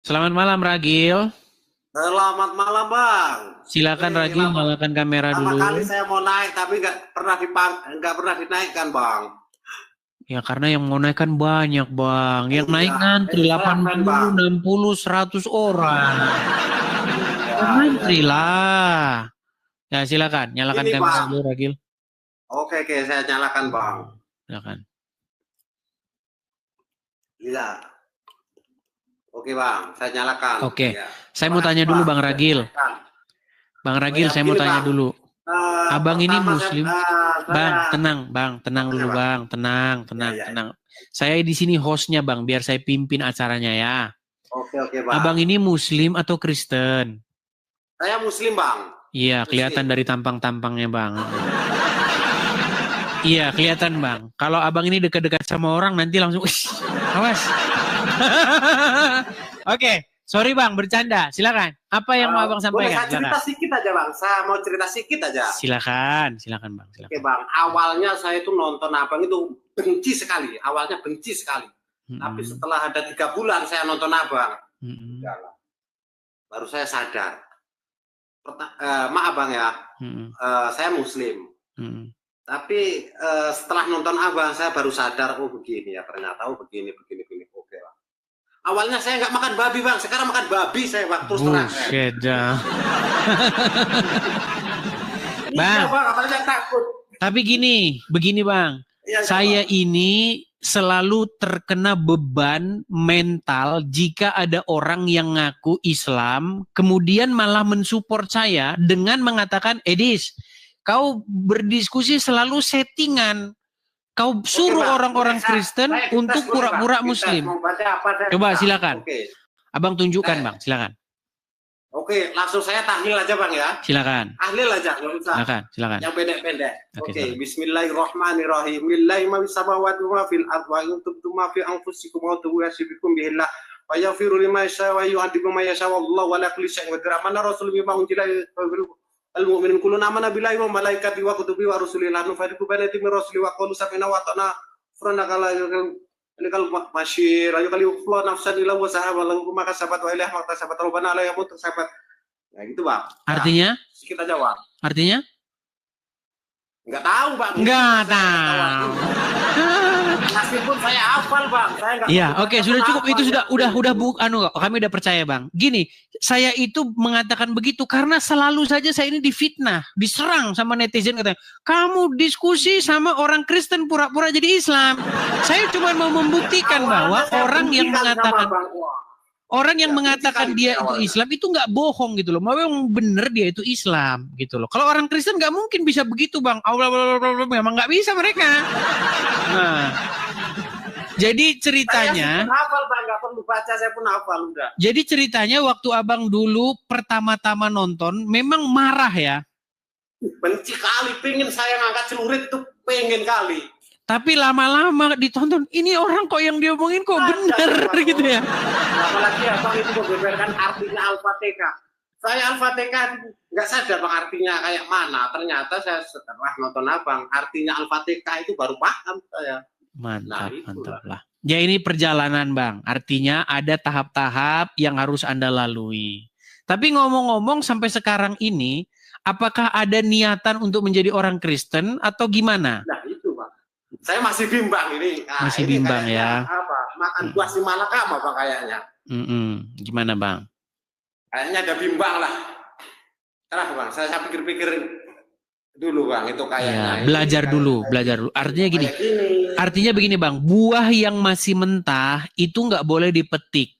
Selamat malam Ragil. Selamat malam Bang. Silakan Wih, Ragil lama, nyalakan kamera lama dulu. kali saya mau naik tapi nggak pernah dinaikkan Bang. Ya karena yang mau naik kan banyak Bang. Yang naik Iya, ngantri ini saya fan 80, Bang. 60, 100 orang. Iya, Ya iya, ngantri iya. lah. Ya silakan nyalakan Ini kamera dulu Bang. Ragil. Oke, oke, saya nyalakan Bang. Silakan. Iya. Oke Bang, saya nyalakan. Oke, Ya. saya Terima mau kasih tanya dulu Bang Bang sudah Ragil. dinaikkan. Bang Oh Ragil, ya, saya mau begini tanya Bang. dulu. Abang ini Pertama Muslim? saya Bang, tenang, Bang, tenang oke dulu Bang. Bang, tenang, Ya, tenang, ya, ya. tenang. Saya di sini hostnya Bang, biar saya pimpin acaranya ya. Oke, oke Abang Bang. ini Muslim atau Kristen? Saya Muslim Bang. Iya, kelihatan Muslim. dari tampang-tampangnya Bang. Iya, kelihatan Bang. Kalau Abang ini dekat-dekat sama orang nanti langsung, "Wih, awas." Oke, sorry Bang, bercanda. Silakan. Apa yang mau Abang Boleh sampaikan? saya cerita Silakan. sedikit aja Bang. Saya mau cerita sedikit aja. Silakan, silakan Bang, Oke silakan. Bang, awalnya saya itu nonton Abang itu benci sekali. Awalnya benci sekali. Tapi Mm-mm, setelah ada 3 bulan saya nonton Abang, mm-mm, udahlah, baru saya sadar. Maaf Bang ya, mm-mm, saya Muslim. mm-mm. Tapi setelah nonton Abang saya baru sadar, oh begini ya ternyata, oh begini, begini, begini. Oke Bang. Awalnya saya nggak makan babi Bang, sekarang makan babi saya Bang, terus terang. Buset dah. Iya Bang, Bang, apalagi takut. tapi begini Bang. Iya, iya Saya Bang. ini selalu terkena beban mental jika ada orang yang ngaku Islam, kemudian malah mensupport saya dengan mengatakan, Edis, kau berdiskusi selalu settingan. Kau Oke suruh Bang, boleh orang-orang Kristen saya dites untuk boleh Bang? pura-pura Dites Muslim. mau baca apa saya Coba bisa. silakan. Oke, Abang tunjukkan saya, Bang, silakan. oke langsung saya tahlil aja Bang ya. Silakan. Tahlil aja, nggak usah. Silakan, silakan. Yang pendek-pendek. Oke, Oke, silakan. Bismillahirrahmanirrahim. Lillahi ma fis samawati wa fil ardi wa in tubtum ma fi anfusikum wa tuwasibikum bihillah. Wa yaghfiru liman yasha wa yu'adibu man yasha wallahu ala kulli syai'in qadir. Amana rasul bima unzila al-mu'minun kullun amana billahi wa malaikatihi wa kutubihi wa rusulihi la nufarriqu baina ahadin min rusuli wa qalu sami'na wa ata'na ghufranaka kala ini kalau masyir ayo kali uflo nafsan ila wa sahabat lalu maka sahabat wa ilah maka sahabat robana ala yamut sahabat. Nah gitu Bang. Artinya? Kita jawab. Artinya? Nggak tahu Bang. Nggak tahu. Meskipun saya hafal Bang, saya nggak. Iya, oke, sudah cukup itu udah kami udah percaya Bang. Gini, saya itu mengatakan begitu karena selalu saja saya ini difitnah, diserang sama netizen katanya, "Kamu diskusi sama orang Kristen pura-pura jadi Islam." Saya cuma mau membuktikan bahwa orang yang mengatakan dia itu Islam itu nggak bohong gitu loh. Memang benar dia itu Islam gitu loh. Kalau orang Kristen nggak mungkin bisa begitu Bang. Memang nggak bisa mereka. Nah, jadi ceritanya, saya hafal Bang, nggak perlu baca, saya pun hafal udah. jadi ceritanya waktu Abang dulu pertama-tama nonton memang marah ya. Benci kali, pengen saya ngangkat celurit itu pengen kali. Tapi lama-lama ditonton, ini orang kok yang diomongin kok bener gitu ya. Apalagi Abang itu membeberkan artinya Al-Fatihah. Saya Al-Fatihah nggak sadar Bang artinya kayak mana. Ternyata saya setelah nonton Abang, artinya Al-Fatihah itu baru paham saya. Mantap, mantap lah. Ya ini perjalanan Bang, artinya ada tahap-tahap yang harus Anda lalui. Tapi ngomong-ngomong sampai sekarang ini, apakah ada niatan untuk menjadi orang Kristen atau gimana? Nah itu Bang. Saya masih bimbang ini. Nah, masih ini bimbang ya. Apa? Makan buah si malakama Bang kayaknya. Gimana Bang? Kayaknya ada bimbang lah. Terus Bang, saya pikir-pikir dulu Bang, itu kayaknya. Ya, belajar dulu. Artinya gini. Artinya begini Bang, buah yang masih mentah itu nggak boleh dipetik.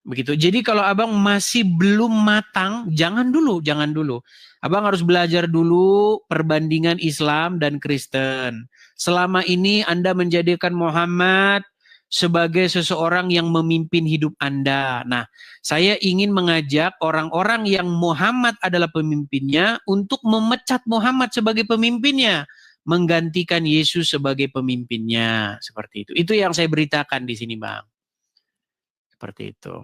Begitu. Jadi kalau Abang masih belum matang, jangan dulu. Abang harus belajar dulu perbandingan Islam dan Kristen. Selama ini Anda menjadikan Muhammad sebagai seseorang yang memimpin hidup Anda. Nah, saya ingin mengajak orang-orang yang Muhammad adalah pemimpinnya untuk memecat Muhammad sebagai pemimpinnya, menggantikan Yesus sebagai pemimpinnya. Seperti itu. Itu yang saya beritakan di sini, Bang. Seperti itu.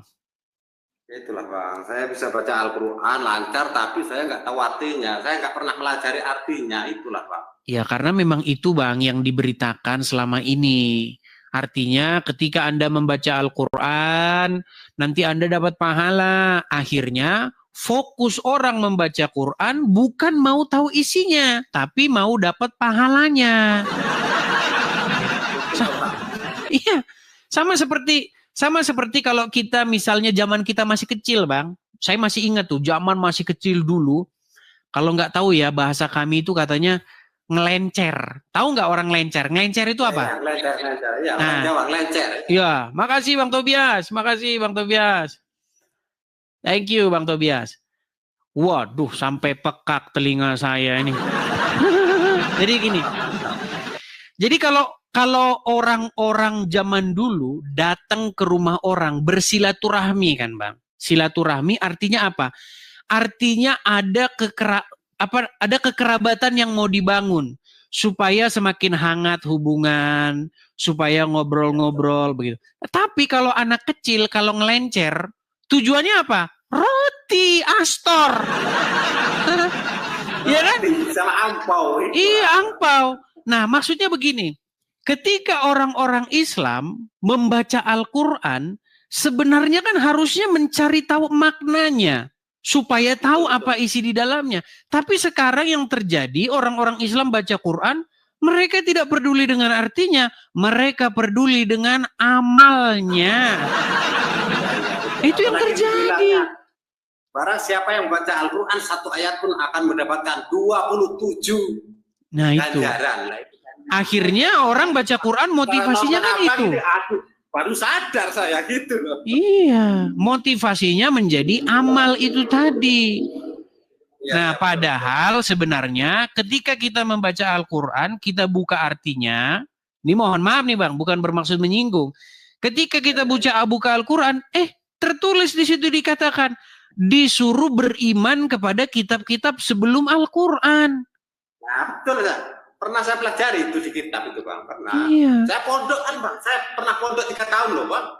Itulah Bang, saya bisa baca Al-Quran lancar, tapi saya nggak tahu artinya. Saya nggak pernah melajari artinya, itulah Bang. Ya, karena memang itu Bang yang diberitakan selama ini. Artinya ketika Anda membaca Al-Quran, nanti Anda dapat pahala. Akhirnya fokus orang membaca Quran bukan mau tahu isinya, tapi mau dapat pahalanya. Iya, sama seperti kalau kita misalnya zaman kita masih kecil, Bang. Saya masih ingat tuh zaman masih kecil dulu. Kalau nggak tahu ya bahasa kami itu katanya ngelencer. Tahu nggak orang ngelencer? Ngelencer itu apa? Ngelencer. Ya, orang Jawa ngelencer. Ya, makasih Bang Tobias. Makasih Bang Tobias. Thank you Bang Tobias. Waduh, sampai pekak telinga saya ini. Jadi gini. Jadi kalau orang-orang zaman dulu datang ke rumah orang bersilaturahmi kan, Bang. Silaturahmi artinya apa? Artinya ada kekerabatan yang mau dibangun supaya semakin hangat hubungan, supaya ngobrol-ngobrol begitu. Tapi kalau anak kecil kalau ngelencer, tujuannya apa? Roti Astor. Ya kan? Sama angpau. Iya, angpau. Nah, maksudnya begini. Ketika orang-orang Islam membaca Al-Quran, sebenarnya kan harusnya mencari tahu maknanya. Supaya tahu apa isi di dalamnya. Tapi sekarang yang terjadi, orang-orang Islam baca Quran, mereka tidak peduli dengan artinya. Mereka peduli dengan amalnya. Itu yang terjadi. Barang siapa yang membaca Al-Quran, satu ayat pun akan mendapatkan 27 ganjaran. Akhirnya orang baca Quran motivasinya kan itu. Baru sadar saya gitu loh. Iya, motivasinya menjadi amal itu tadi. Nah, padahal sebenarnya ketika kita membaca Al-Quran, kita buka artinya. Ini mohon maaf nih Bang, bukan bermaksud menyinggung. Ketika kita buka Al-Quran, tertulis di situ dikatakan disuruh beriman kepada kitab-kitab sebelum Al-Quran. Nah, betul ya. Pernah saya pelajari itu di kitab itu Bang, pernah. Iya. Saya pondok kan Bang, saya pernah pondok 3 tahun loh Bang.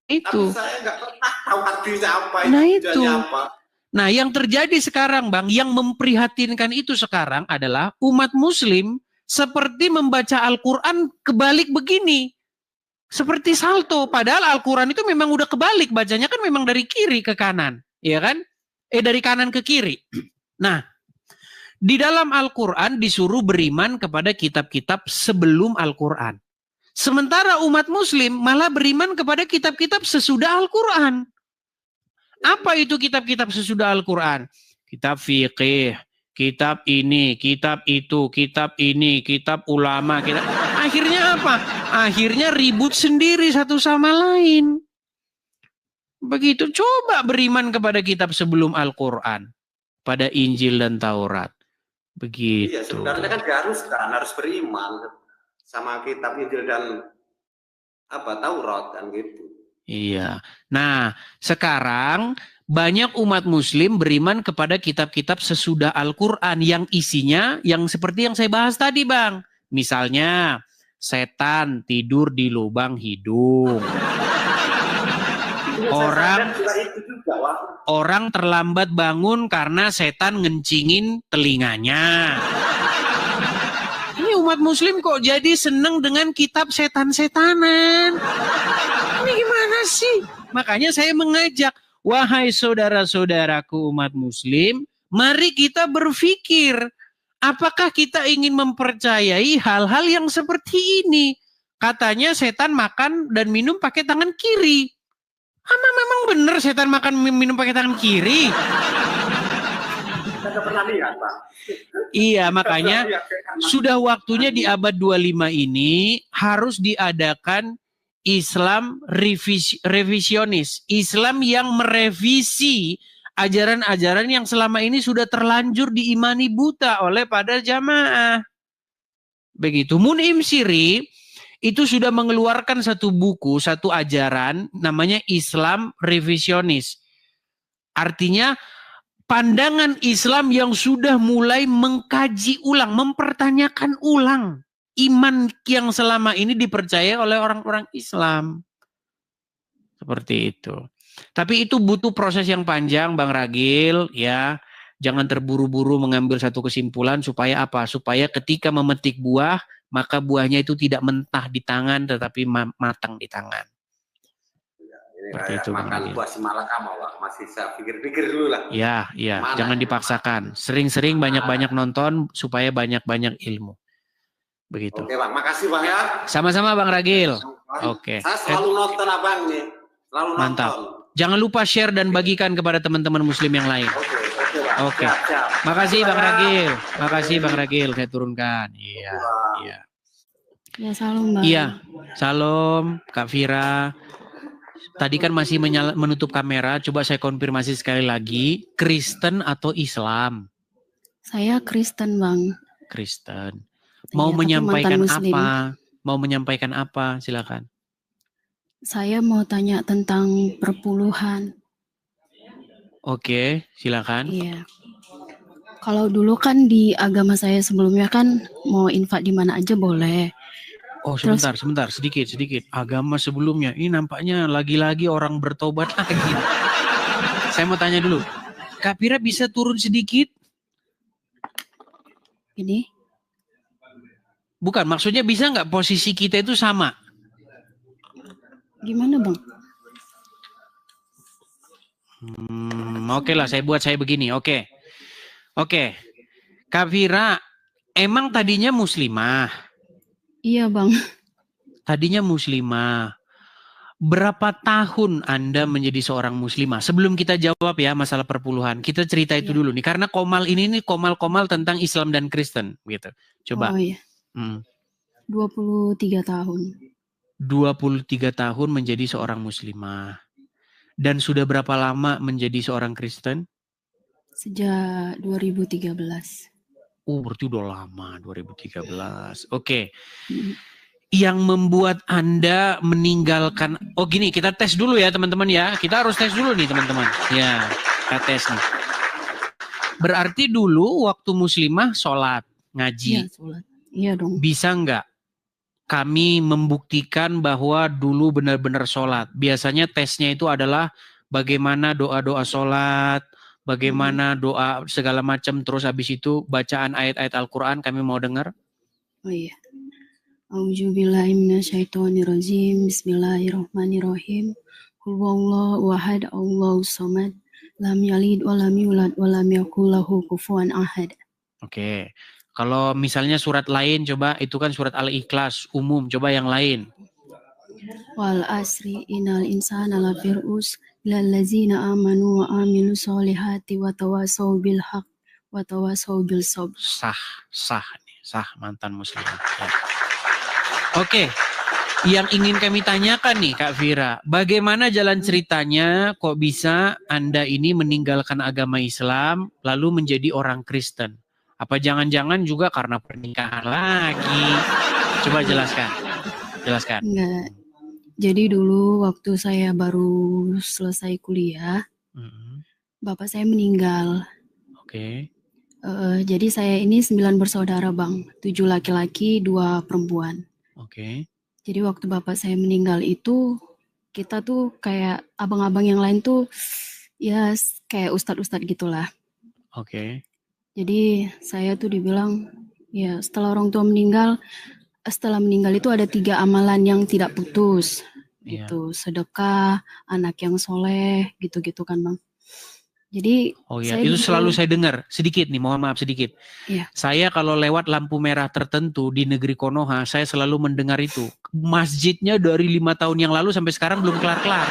Itu. Tapi saya nggak pernah tahu artinya apa, itu. Apa. Nah, yang terjadi sekarang Bang, yang memprihatinkan itu sekarang adalah umat muslim seperti membaca Al-Quran kebalik begini. Seperti salto, padahal Al-Quran itu memang udah kebalik, bacanya kan memang dari kiri ke kanan, ya kan? Dari kanan ke kiri. Nah, di dalam Al-Quran disuruh beriman kepada kitab-kitab sebelum Al-Quran. Sementara umat muslim malah beriman kepada kitab-kitab sesudah Al-Quran. Apa itu kitab-kitab sesudah Al-Quran? Kitab fikih, kitab ini, kitab itu, kitab ini, kitab ulama. Akhirnya apa? Akhirnya ribut sendiri satu sama lain. Begitu, coba beriman kepada kitab sebelum Al-Quran. Pada Injil dan Taurat. Begitu. Iya, sebenarnya kan harus beriman sama kitab Injil dan Taurat kan gitu. Iya. Nah, sekarang banyak umat muslim beriman kepada kitab-kitab sesudah Al-Quran yang isinya yang seperti yang saya bahas tadi, Bang. Misalnya, setan tidur di lubang hidung. Orang terlambat bangun karena setan ngencingin telinganya. Ini umat muslim kok jadi seneng dengan kitab setan-setanan. Ini gimana sih? Makanya saya mengajak, wahai saudara-saudaraku umat muslim, mari kita berpikir, apakah kita ingin mempercayai hal-hal yang seperti ini? Katanya setan makan dan minum pakai tangan kiri. Memang benar setan makan minum pakai tangan kiri? Saya pernah lihat, Pak. Iya, makanya sudah waktunya di abad 25 ini harus diadakan Islam revisionis. Islam yang merevisi ajaran-ajaran yang selama ini sudah terlanjur diimani buta oleh pada jamaah. Begitu. Mun'im Siri itu sudah mengeluarkan satu buku, satu ajaran namanya Islam revisionis. Artinya pandangan Islam yang sudah mulai mengkaji ulang, mempertanyakan ulang iman yang selama ini dipercaya oleh orang-orang Islam. Seperti itu. Tapi itu butuh proses yang panjang, Bang Ragil, ya. Jangan terburu-buru mengambil satu kesimpulan supaya apa? Supaya ketika memetik buah maka buahnya itu tidak mentah di tangan tetapi matang di tangan. Seperti itu, makan buah simalakama, Pak. Masih saya pikir-pikir dulu lah. Ya, jangan dipaksakan. Sering-sering banyak-banyak nonton supaya banyak-banyak ilmu. Begitu. Oke, Bang. Makasih, Bang ya. Sama-sama, Bang Ragil. Oke. Saya selalu nonton Abang nih. Selalu mantap. Nonton. Jangan lupa share dan bagikan kepada teman-teman muslim yang lain. Oke. Makasih Bang Ragil. Makasih Bang Ragil, saya turunkan. Iya. Ya, salam, Bang. Iya. Salam Kak Vira. Tadi kan masih menutup kamera, coba saya konfirmasi sekali lagi, Kristen atau Islam? Saya Kristen, Bang. Kristen. Mau Iya, menyampaikan apa? Mau menyampaikan apa? Silakan. Saya mau tanya tentang perpuluhan. Oke, silakan. Iya. Kalau dulu kan di agama saya sebelumnya kan mau infak di mana aja boleh. Oh, sebentar, sedikit. Agama sebelumnya, ini nampaknya lagi-lagi orang bertobat lagi. Saya mau tanya dulu, Kak Pira bisa turun sedikit? Ini? Bukan, maksudnya bisa nggak posisi kita itu sama? Gimana, Bang? Oke lah, saya begini, oke. Kak Pira, emang tadinya muslimah? Iya, Bang. Tadinya muslimah. Berapa tahun Anda menjadi seorang muslimah? Sebelum kita jawab ya masalah perpuluhan, kita cerita itu dulu nih. Karena komal ini nih komal-komal tentang Islam dan Kristen, gitu. Coba. Oh iya. 23 tahun. 23 tahun menjadi seorang muslimah. Dan sudah berapa lama menjadi seorang Kristen? Sejak 2013. Oh, berarti udah lama, 2013. Oke. Yang membuat Anda meninggalkan, oh gini, kita tes dulu ya teman-teman ya. Kita harus tes dulu nih teman-teman. Ya, kita tes nih. Berarti dulu waktu muslimah sholat, ngaji. Iya, sholat. Iya dong. Bisa nggak kami membuktikan bahwa dulu benar-benar sholat? Biasanya tesnya itu adalah bagaimana doa-doa sholat, bagaimana doa segala macam, terus habis itu bacaan ayat-ayat Al-Quran kami mau dengar. Oh iya. A'udzubillahi minasyaitonirrajim. Bismillahirrahmanirrahim. Qul huwallahu ahad, Allahus samad, lam yalid wa lam yulad wa lam yakul lahu kufuwan ahad. Oke. Kalau misalnya surat lain coba, itu kan surat Al-Ikhlas umum, coba yang lain. Wal asri innal insana lafir khusr illal ladzina amanu wa amilus solihati wa tawassaw bil haqq wa tawassaw bil sabr. Sah mantan muslim. Ya. Oke. Yang ingin kami tanyakan nih Kak Vira, bagaimana jalan ceritanya kok bisa Anda ini meninggalkan agama Islam lalu menjadi orang Kristen? Apa jangan-jangan juga karena pernikahan lagi? Coba jelaskan. Enggak. Jadi dulu waktu saya baru selesai kuliah, bapak saya meninggal. Oke. Jadi saya ini 9 bersaudara, Bang. 7 laki-laki, 2 perempuan. Oke. Jadi waktu bapak saya meninggal itu, kita tuh kayak abang-abang yang lain tuh, ya kayak ustadz-ustadz gitulah. Oke. Jadi saya tuh dibilang, ya setelah orang tua meninggal, setelah meninggal itu ada 3 amalan yang tidak putus. Gitu, sedekah, anak yang soleh, gitu-gitu kan Bang. Jadi itu selalu saya dengar. Sedikit nih, mohon maaf sedikit. Iya. Saya kalau lewat lampu merah tertentu di negeri Konoha, saya selalu mendengar itu. Masjidnya dari 5 tahun yang lalu sampai sekarang belum kelar-kelar.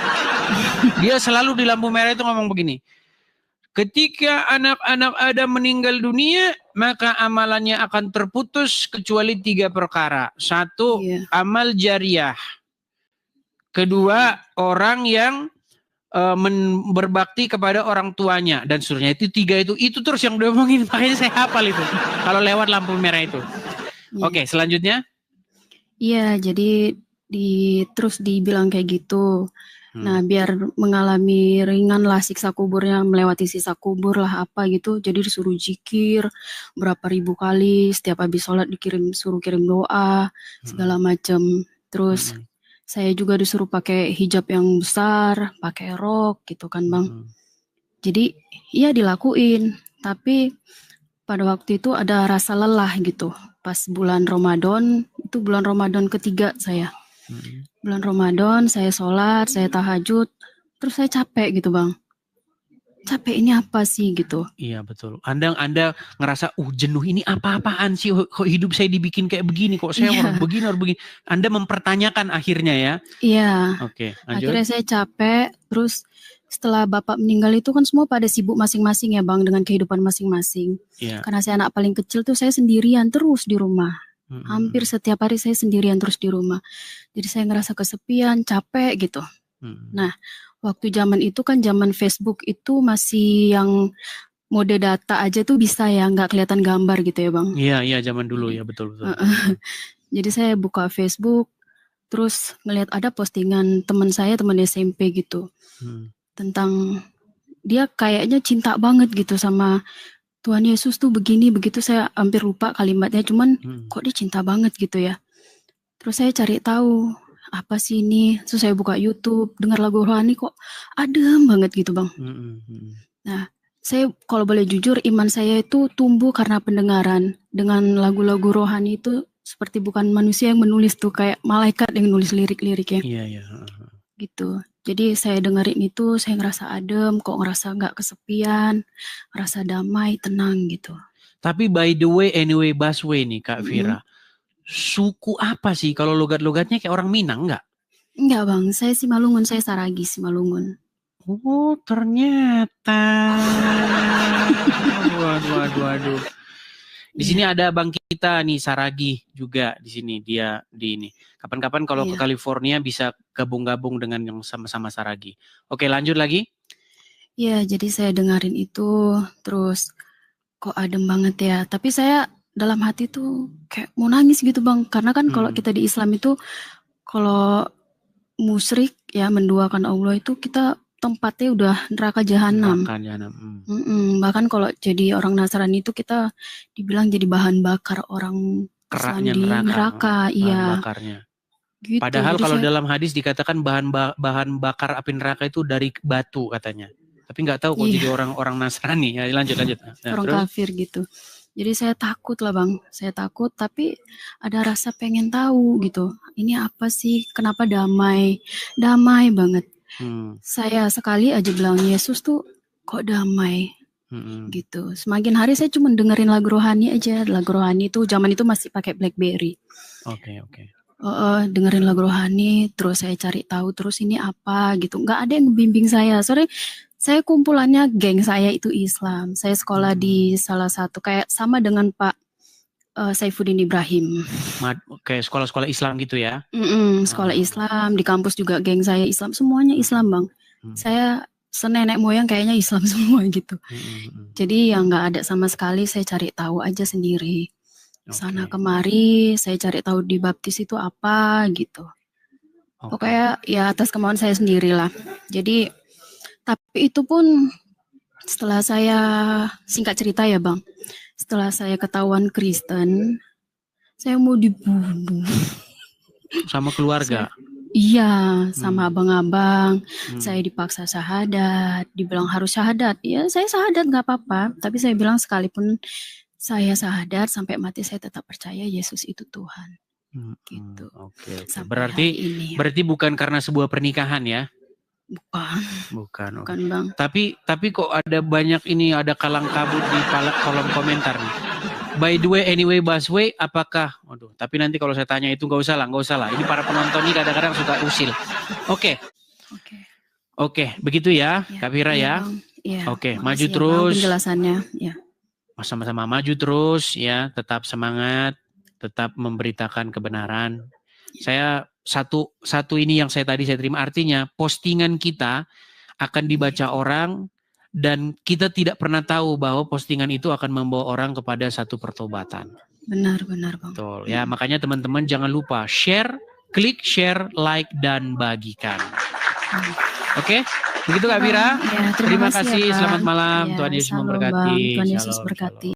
Dia selalu di lampu merah itu ngomong begini. Ketika anak-anak Adam meninggal dunia, maka amalannya akan terputus kecuali 3 perkara. 1, amal jariah. Kedua, orang yang berbakti kepada orang tuanya dan seterusnya. Itu 3 itu terus yang diomongin, makanya saya hafal itu kalau lewat lampu merah itu. Oke, selanjutnya. Iya, jadi terus dibilang kayak gitu. Nah, biar mengalami ringan lah siksa kuburnya, melewati siksa kubur lah apa gitu. Jadi disuruh zikir berapa ribu kali, setiap habis sholat suruh kirim doa, segala macam. Terus saya juga disuruh pakai hijab yang besar, pakai rok gitu kan Bang. Jadi iya dilakuin, tapi pada waktu itu ada rasa lelah gitu. Pas bulan Ramadan itu bulan Ramadan ketiga saya. Bulan Ramadan saya sholat, saya tahajud, terus saya capek gitu Bang. Capek ini apa sih gitu. Iya betul. Anda ngerasa jenuh ini apa-apaan sih, kok hidup saya dibikin kayak begini, kok saya harus begini. Anda mempertanyakan akhirnya ya. Iya. Oke, lanjut. Akhirnya saya capek, terus setelah bapak meninggal itu kan semua pada sibuk masing-masing ya Bang dengan kehidupan masing-masing. Iya. Karena saya anak paling kecil tuh saya sendirian terus di rumah. Hampir setiap hari saya sendirian terus di rumah. Jadi saya ngerasa kesepian, capek gitu. Nah, waktu zaman itu kan zaman Facebook itu masih yang mode data aja tuh bisa ya, nggak kelihatan gambar gitu ya Bang. Iya zaman dulu ya, betul. Jadi saya buka Facebook, terus ngelihat ada postingan teman SMP gitu. Tentang dia kayaknya cinta banget gitu sama Tuhan Yesus tuh begini begitu, saya hampir lupa kalimatnya, cuman kok dia cinta banget gitu ya. Terus saya cari tahu apa sih ini, terus saya buka YouTube, dengar lagu rohani kok adem banget gitu Bang. Nah, saya kalau boleh jujur iman saya itu tumbuh karena pendengaran dengan lagu-lagu rohani itu seperti bukan manusia yang menulis tuh, kayak malaikat yang nulis lirik-liriknya. Iya. Gitu. Jadi saya dengerin itu, saya ngerasa adem, kok ngerasa nggak kesepian, ngerasa damai, tenang gitu. Tapi by the way, anyway, Busway nih Kak Vira, suku apa sih? Kalau logat-logatnya kayak orang Minang nggak? Enggak Bang, saya Simalungun, saya Saragi Simalungun. Oh ternyata. Waduh. Di sini ada abang kita nih Saragi juga di sini, dia di ini. Kapan-kapan kalau ke California bisa gabung-gabung dengan yang sama-sama Saragi. Oke, lanjut lagi. Ya, jadi saya dengerin itu, terus kok adem banget ya. Tapi saya dalam hati tuh kayak mau nangis gitu Bang, karena kan kalau kita di Islam itu kalau musyrik ya menduakan Allah itu kita tempatnya udah neraka jahanam. Bahkan kalau jadi orang Nasrani itu kita dibilang jadi bahan bakar orang keraknya Islam di neraka. Iya. Gitu. Padahal kalau dalam hadis dikatakan bahan bakar api neraka itu dari batu katanya. Tapi nggak tahu kok jadi orang Nasrani. Ya, lanjut. Nah, orang kafir gitu. Jadi saya takut lah Bang. Saya takut tapi ada rasa pengen tahu gitu. Ini apa sih? Kenapa damai? Damai banget. Saya sekali aja bilang Yesus tuh kok damai gitu. Semakin hari saya cuma dengerin lagu rohani aja. Lagu rohani itu zaman itu masih pakai BlackBerry. Oke. Dengerin lagu rohani, terus saya cari tahu terus ini apa gitu. Nggak ada yang bimbing saya. Sorry, saya kumpulannya geng saya itu Islam. Saya sekolah di salah satu kayak sama dengan Pak Saifuddin Ibrahim. Kayak sekolah-sekolah Islam gitu ya? Sekolah Islam, di kampus juga geng saya Islam, semuanya Islam Bang. Saya senenek moyang kayaknya Islam semua gitu. Jadi yang nggak ada sama sekali, saya cari tahu aja sendiri. Sana kemari, saya cari tahu di baptis itu apa gitu. Pokoknya ya atas kemauan saya sendiri lah. Jadi, tapi itu pun setelah saya, singkat cerita ya Bang, setelah saya ketahuan Kristen, saya mau dibunuh. Sama keluarga? Iya, sama abang-abang. Saya dipaksa syahadat, dibilang harus syahadat. Ya saya syahadat gak apa-apa, tapi saya bilang sekalipun saya syahadat sampai mati saya tetap percaya Yesus itu Tuhan. Gitu. Oke. Berarti bukan karena sebuah pernikahan ya? Bukan Bang. Tapi kok ada banyak ini, ada kalang kabut di kolom komentar nih. By the way, anyway, Busway, apakah? Waduh, tapi nanti kalau saya tanya itu nggak usah lah. Ini para penonton ini kadang-kadang suka usil. Oke, begitu ya, Kak Vira ya. Oke, maju terus. Penjelasannya, ya. Sama-sama maju terus ya, tetap semangat, tetap memberitakan kebenaran. Saya satu ini yang saya terima, artinya postingan kita akan dibaca orang dan kita tidak pernah tahu bahwa postingan itu akan membawa orang kepada satu pertobatan. Benar Bang. Betul ya, makanya teman-teman jangan lupa klik share, like dan bagikan. Oke, begitu Kak Vira. Ya, terima kasih. Ya, selamat malam. Ya, Tuhan Yesus memberkati. Tuhan Yesus berkati.